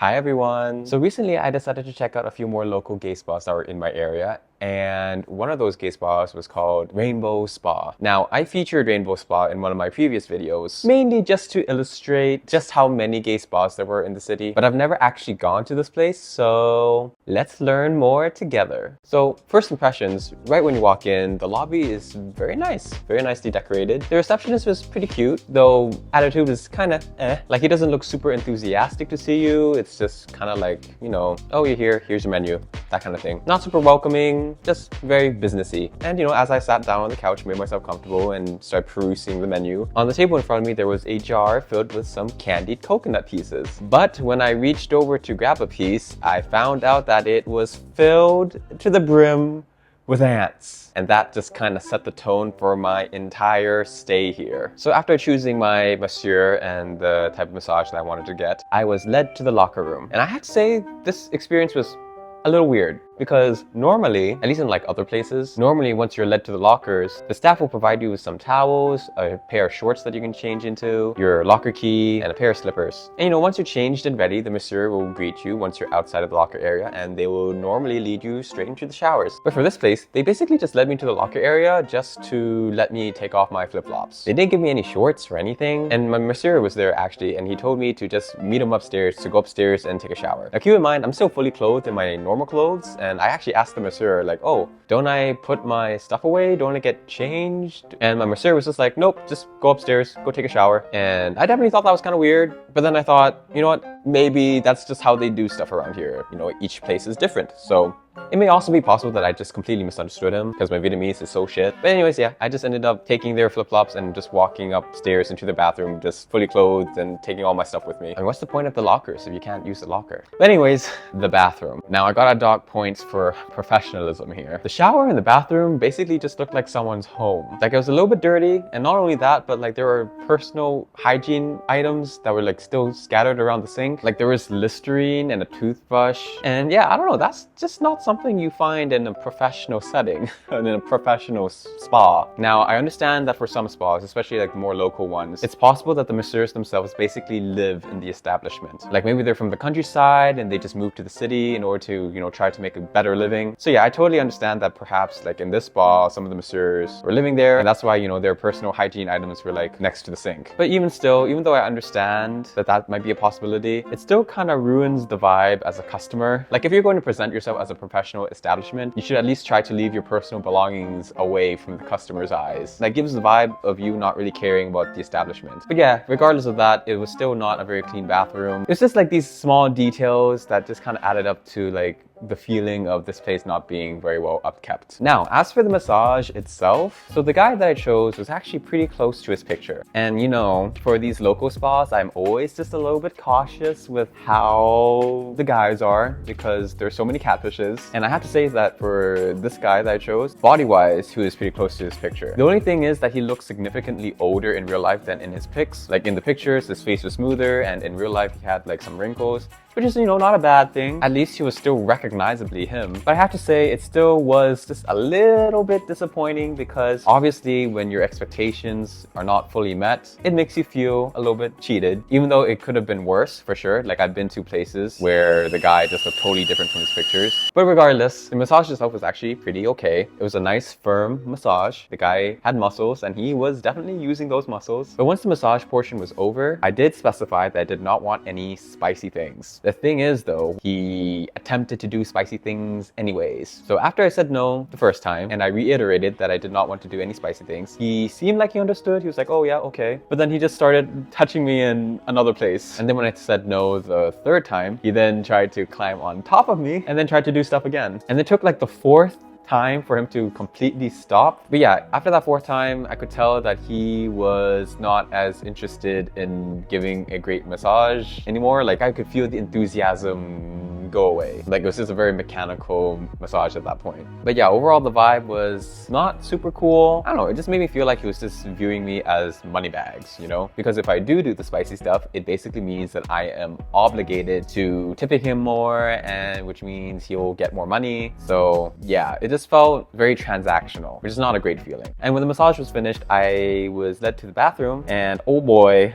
Hi everyone! So recently I decided to check out a few more local gay spas that were in my area, and one of those gay spas was called Rainbow Spa. Now, I featured Rainbow Spa in one of my previous videos, mainly just to illustrate just how many gay spas there were in the city, but I've never actually gone to this place, so let's learn more together. So first impressions, right when you walk in, the lobby is very nicely decorated. The receptionist was pretty cute, though attitude is kind of like he doesn't look super enthusiastic to see you. It's just kind of like, you know, oh, you're here, here's your menu, that kind of thing. Not super welcoming, just very businessy. And you know, as I sat down on the couch, made myself comfortable and started perusing the menu, on the table in front of me there was a jar filled with some candied coconut pieces. But when I reached over to grab a piece, I found out that it was filled to the brim with ants. And that just kind of set the tone for my entire stay here. So after choosing my masseur and the type of massage that I wanted to get, I was led to the locker room. And I have to say, this experience was a little weird. Because normally, at least in like other places, normally once you're led to the lockers, the staff will provide you with some towels, a pair of shorts that you can change into, your locker key, and a pair of slippers. And you know, once you're changed and ready, the masseur will greet you once you're outside of the locker area, and they will normally lead you straight into the showers. But for this place, they basically just led me to the locker area just to let me take off my flip-flops. They didn't give me any shorts or anything, and my masseur was there actually, and he told me to just meet him upstairs, to go upstairs and take a shower. Now keep in mind, I'm still fully clothed in my normal clothes, and I actually asked the masseur like, oh, don't I put my stuff away? Don't I get changed? And my masseur was just like, nope, just go upstairs, go take a shower. And I definitely thought that was kind of weird, but then I thought, you know what, maybe that's just how they do stuff around here. You know, each place is different. So it may also be possible that I just completely misunderstood him because my Vietnamese is so shit. But anyways, yeah, I just ended up taking their flip-flops and just walking upstairs into the bathroom, just fully clothed and taking all my stuff with me. And what's the point of the lockers if you can't use the locker? But anyways, the bathroom. Now I gotta dock points for professionalism here. The shower in the bathroom basically just looked like someone's home. Like it was a little bit dirty, and not only that, but like there were personal hygiene items that were like still scattered around the sink. Like there was Listerine and a toothbrush. And yeah, I don't know, that's just not something you find in a professional setting, in a professional spa. Now, I understand that for some spas, especially like the more local ones, it's possible that the masseurs themselves basically live in the establishment. Like maybe they're from the countryside and they just moved to the city in order to, you know, try to make a better living. So yeah, I totally understand that perhaps like in this spa, some of the masseurs were living there, and that's why, you know, their personal hygiene items were like next to the sink. But even still, even though I understand that that might be a possibility, it still kind of ruins the vibe as a customer. Like if you're going to present yourself as a professional establishment, you should at least try to leave your personal belongings away from the customer's eyes. That gives the vibe of you not really caring about the establishment. But yeah, regardless of that, it was still not a very clean bathroom. It's just like these small details that just kind of added up to like the feeling of this place not being very well upkept. Now, as for the massage itself, so the guy that I chose was actually pretty close to his picture. And you know, for these local spas, I'm always just a little bit cautious with how the guys are because there's so many catfishes. And I have to say that for this guy that I chose, body-wise, he was pretty close to his picture. The only thing is that he looks significantly older in real life than in his pics. Like in the pictures, his face was smoother, and in real life, he had like some wrinkles, which is, you know, not a bad thing. At least he was still recognizably him. But I have to say, it still was just a little bit disappointing because obviously when your expectations are not fully met, it makes you feel a little bit cheated, even though it could have been worse for sure. Like I've been to places where the guy just looked totally different from his pictures. But regardless, the massage itself was actually pretty okay. It was a nice firm massage. The guy had muscles and he was definitely using those muscles. But once the massage portion was over, I did specify that I did not want any spicy things. The thing is though, he attempted to do spicy things anyways. So after I said no the first time and I reiterated that I did not want to do any spicy things, he seemed like he understood. He was like, oh yeah, okay. But then he just started touching me in another place. And then when I said no the third time, he then tried to climb on top of me and then tried to do stuff again. And it took like the fourth time for him to completely stop. But yeah, after that fourth time, I could tell that he was not as interested in giving a great massage anymore. Like I could feel the enthusiasm go away. Like it was just a very mechanical massage at that point. But yeah, overall the vibe was not super cool. I don't know, it just made me feel like he was just viewing me as money bags, you know? Because if I do the spicy stuff, it basically means that I am obligated to tipping him more, and which means he'll get more money. So yeah, it just felt very transactional, which is not a great feeling. And when the massage was finished, I was led to the bathroom, and oh boy,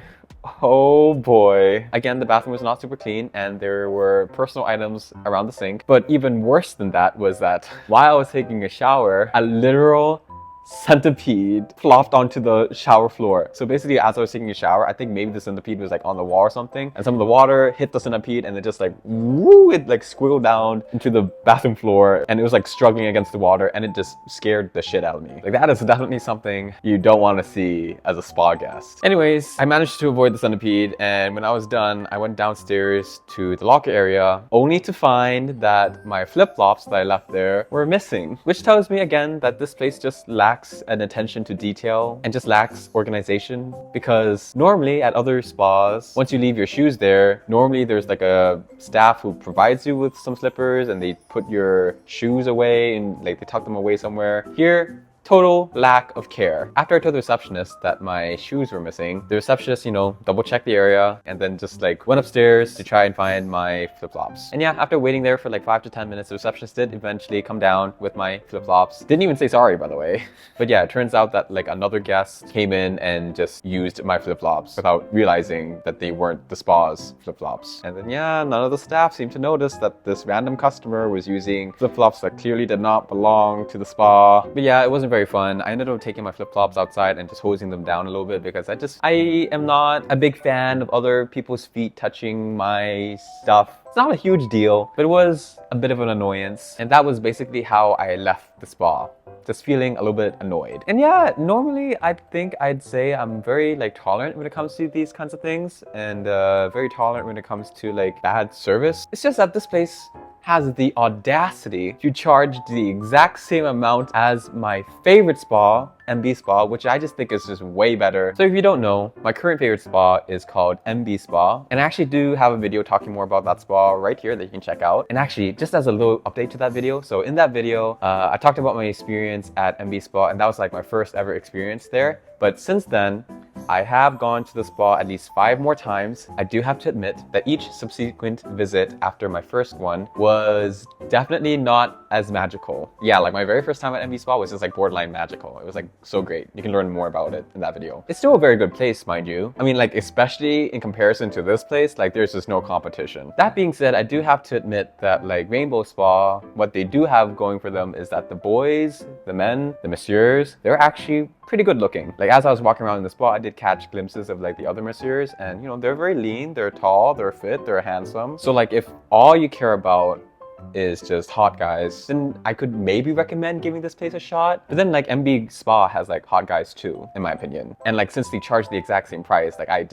Oh boy. Again, the bathroom was not super clean and there were personal items around the sink. But even worse than that was that while I was taking a shower, a literal centipede flopped onto the shower floor. So basically, as I was taking a shower, I think maybe the centipede was like on the wall or something, and some of the water hit the centipede and it just like woo, it like squiggled down into the bathroom floor, and it was like struggling against the water, and it just scared the shit out of me. Like, that is definitely something you don't want to see as a spa guest. Anyways, I managed to avoid the centipede, and when I was done, I went downstairs to the locker area, only to find that my flip-flops that I left there were missing, which tells me again that this place just lacks an attention to detail and just lacks organization. Because normally at other spas, once you leave your shoes there, normally there's like a staff who provides you with some slippers and they put your shoes away and like they tuck them away somewhere. Here, total lack of care. After I told the receptionist that my shoes were missing, the receptionist, you know, double checked the area and then just like went upstairs to try and find my flip-flops. And yeah, after waiting there for like 5 to 10 minutes, the receptionist did eventually come down with my flip-flops. Didn't even say sorry, by the way. But yeah, it turns out that like another guest came in and just used my flip-flops without realizing that they weren't the spa's flip-flops. And then yeah, none of the staff seemed to notice that this random customer was using flip-flops that clearly did not belong to the spa. But yeah, it wasn't very fun. I ended up taking my flip-flops outside and just hosing them down a little bit because I am not a big fan of other people's feet touching my stuff. It's not a huge deal, but it was a bit of an annoyance. And that was basically how I left the spa. Just feeling a little bit annoyed. And yeah, normally I think I'd say I'm very like tolerant when it comes to these kinds of things, and very tolerant when it comes to like bad service. It's just that this place has the audacity to charge the exact same amount as my favorite spa, MB Spa, which I just think is just way better. So if you don't know, my current favorite spa is called MB Spa, and I actually do have a video talking more about that spa right here that you can check out. And actually, just as a little update to that video, so in that video, I talked about my experience at MB Spa, and that was like my first ever experience there. But since then, I have gone to the spa at least 5 more times. I do have to admit that each subsequent visit after my first one was definitely not as magical. Yeah, like my very first time at MB Spa was just like borderline magical. It was like so great. You can learn more about it in that video. It's still a very good place, mind you. I mean, like, especially in comparison to this place, like there's just no competition. That being said, I do have to admit that like Rainbow Spa, what they do have going for them is that the boys, the men, the masseurs, they're actually pretty good looking. Like, as I was walking around in the spa, I did catch glimpses of like the other masseurs, and you know, they're very lean, they're tall, they're fit, they're handsome. So like, if all you care about is just hot guys, then I could maybe recommend giving this place a shot. But then like MB Spa has like hot guys too, in my opinion. And like, since they charge the exact same price, like I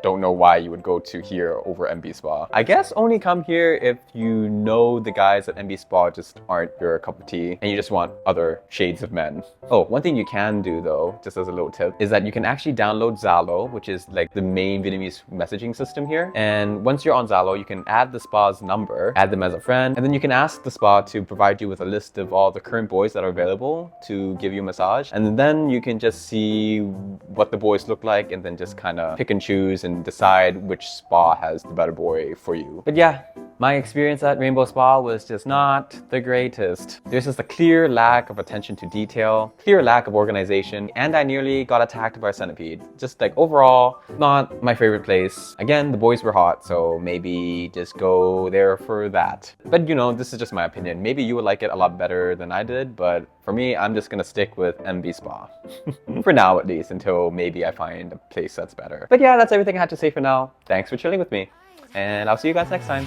don't know why you would go to here over MB Spa. I guess only come here if you know the guys at MB Spa just aren't your cup of tea and you just want other shades of men. Oh, one thing you can do though, just as a little tip, is that you can actually download Zalo, which is like the main Vietnamese messaging system here. And once you're on Zalo, you can add the spa's number, add them as a friend, and then you can ask the spa to provide you with a list of all the current boys that are available to give you a massage. And then you can just see what the boys look like and then just kind of pick and choose and decide which spa has the better boy for you. But yeah, my experience at Rainbow Spa was just not the greatest. There's just a clear lack of attention to detail, clear lack of organization, and I nearly got attacked by a centipede. Just like overall, not my favorite place. Again, the boys were hot, so maybe just go there for that. But you know, this is just my opinion. Maybe you would like it a lot better than I did, but for me, I'm just gonna stick with MB Spa. For now, at least, until maybe I find a place that's better. But yeah, that's everything I had to say for now. Thanks for chilling with me, and I'll see you guys next time.